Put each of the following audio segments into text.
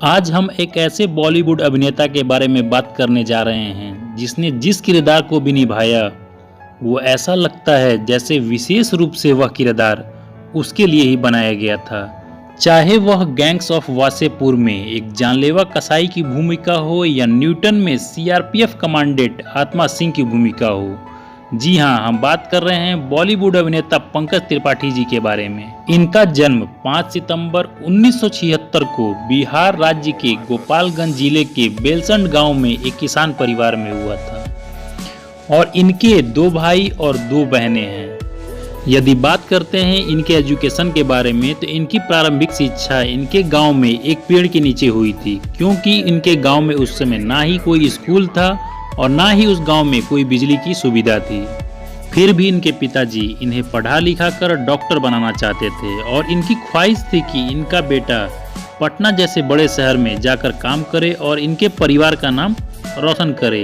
आज हम एक ऐसे बॉलीवुड अभिनेता के बारे में बात करने जा रहे हैं जिसने जिस किरदार को भी निभाया वो ऐसा लगता है जैसे विशेष रूप से वह किरदार उसके लिए ही बनाया गया था। चाहे वह गैंग्स ऑफ वासेपुर में एक जानलेवा कसाई की भूमिका हो या न्यूटन में सीआरपीएफ कमांडेंट आत्मा सिंह की भूमिका हो। जी हाँ, हम बात कर रहे हैं बॉलीवुड अभिनेता पंकज त्रिपाठी जी के बारे में। इनका जन्म 5 सितंबर 1976 को बिहार राज्य के गोपालगंज जिले के बेलसंड गांव में एक किसान परिवार में हुआ था और इनके 2 भाई और 2 बहनें हैं। यदि बात करते हैं इनके एजुकेशन के बारे में तो इनकी प्रारंभिक शिक्षा इनके गांव में एक पेड़ के नीचे हुई थी, क्योंकि इनके गांव में उस समय ना ही कोई स्कूल था और ना ही उस गांव में कोई बिजली की सुविधा थी। फिर भी इनके पिताजी इन्हें पढ़ा लिखा कर डॉक्टर बनाना चाहते थे और इनकी ख्वाहिश थी कि इनका बेटा पटना जैसे बड़े शहर में जाकर काम करे और इनके परिवार का नाम रोशन करे।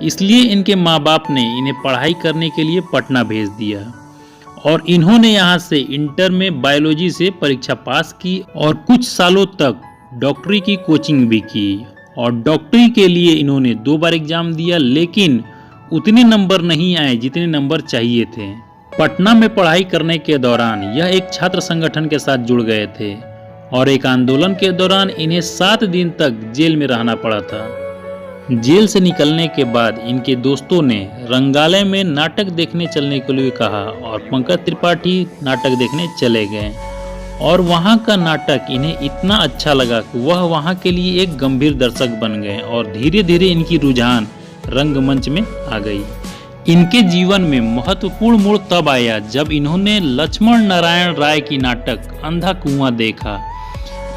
इसलिए इनके माँ बाप ने इन्हें पढ़ाई करने के लिए पटना भेज दिया और इन्होंने यहाँ से इंटर में बायोलॉजी से परीक्षा पास की और कुछ सालों तक डॉक्टरी की कोचिंग भी की। और डॉक्टरी के लिए इन्होंने 2 बार एग्जाम दिया, लेकिन उतने नंबर नहीं आए जितने नंबर चाहिए थे। पटना में पढ़ाई करने के दौरान यह एक छात्र संगठन के साथ जुड़ गए थे और एक आंदोलन के दौरान इन्हें 7 दिन तक जेल में रहना पड़ा था। जेल से निकलने के बाद इनके दोस्तों ने रंगालय में नाटक देखने चलने के लिए कहा और पंकज त्रिपाठी नाटक देखने चले गए और वहाँ का नाटक इन्हें इतना अच्छा लगा कि वह वहाँ के लिए एक गंभीर दर्शक बन गए और धीरे धीरे इनकी रुझान रंगमंच में आ गई। इनके जीवन में महत्वपूर्ण मोड़ तब आया जब इन्होंने लक्ष्मण नारायण राय की नाटक अंधा कुआं देखा।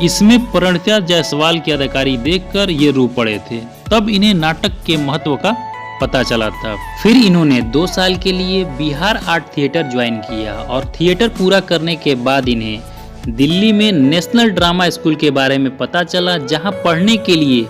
इसमें प्रणिता जायसवाल की अदाकारी देखकर ये रो पड़े थे। तब इन्हें नाटक के महत्व का पता चला था। फिर इन्होंने 2 साल के लिए बिहार आर्ट थिएटर ज्वाइन किया और थिएटर पूरा करने के बाद इन्हें दिल्ली में नेशनल ड्रामा स्कूल के बारे में पता चला, जहां पढ़ने के लिए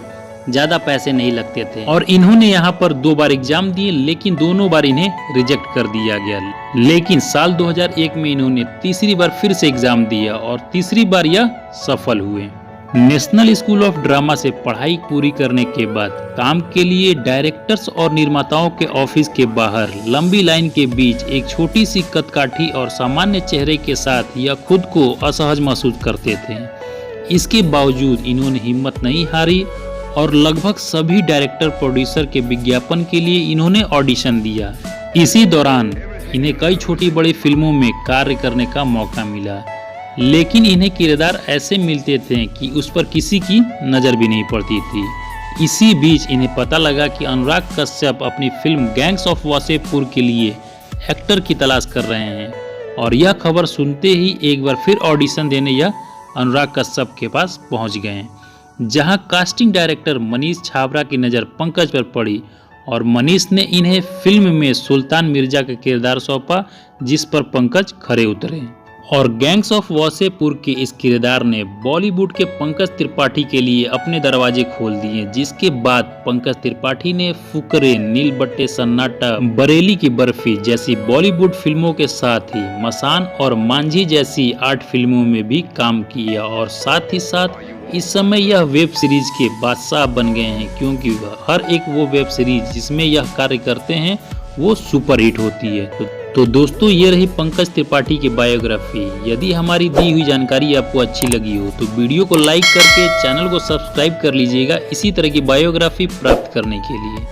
ज़्यादा पैसे नहीं लगते थे और इन्होंने यहां पर 2 बार एग्जाम दिए, लेकिन दोनों बार इन्हें रिजेक्ट कर दिया गया। लेकिन साल 2001 में इन्होंने तीसरी बार फिर से एग्जाम दिया और तीसरी बार यह सफल हुए। नेशनल स्कूल ऑफ ड्रामा से पढ़ाई पूरी करने के बाद काम के लिए डायरेक्टर्स और निर्माताओं के ऑफिस के बाहर लंबी लाइन के बीच एक छोटी सी कदकाठी और सामान्य चेहरे के साथ यह खुद को असहज महसूस करते थे। इसके बावजूद इन्होंने हिम्मत नहीं हारी और लगभग सभी डायरेक्टर प्रोड्यूसर के विज्ञापन के लिए इन्होंने ऑडिशन दिया। इसी दौरान इन्हें कई छोटी बड़ी फिल्मों में कार्य करने का मौका मिला, लेकिन इन्हें किरदार ऐसे मिलते थे कि उस पर किसी की नज़र भी नहीं पड़ती थी। इसी बीच इन्हें पता लगा कि अनुराग कश्यप अपनी फिल्म गैंग्स ऑफ वासेपुर के लिए एक्टर की तलाश कर रहे हैं और यह खबर सुनते ही एक बार फिर ऑडिशन देने यह अनुराग कश्यप के पास पहुंच गए, जहां कास्टिंग डायरेक्टर मनीष छाबड़ा की नज़र पंकज पर पड़ी और मनीष ने इन्हें फिल्म में सुल्तान मिर्जा का किरदार सौंपा, जिस पर पंकज खरे उतरे। और गैंग्स ऑफ वासेपुर के इस किरदार ने बॉलीवुड के पंकज त्रिपाठी के लिए अपने दरवाजे खोल दिए, जिसके बाद पंकज त्रिपाठी ने फुकरे, नील बट्टे सन्नाटा, बरेली की बर्फी जैसी बॉलीवुड फिल्मों के साथ ही मसान और मांझी जैसी आर्ट फिल्मों में भी काम किया और साथ ही साथ इस समय यह वेब सीरीज के बादशाह बन गए हैं, क्योंकि हर एक वो वेब सीरीज जिसमें यह कार्य करते हैं वो सुपरहिट होती है। तो दोस्तों, ये रही पंकज त्रिपाठी की बायोग्राफी। यदि हमारी दी हुई जानकारी आपको अच्छी लगी हो तो वीडियो को लाइक करके चैनल को सब्सक्राइब कर लीजिएगा इसी तरह की बायोग्राफी प्राप्त करने के लिए।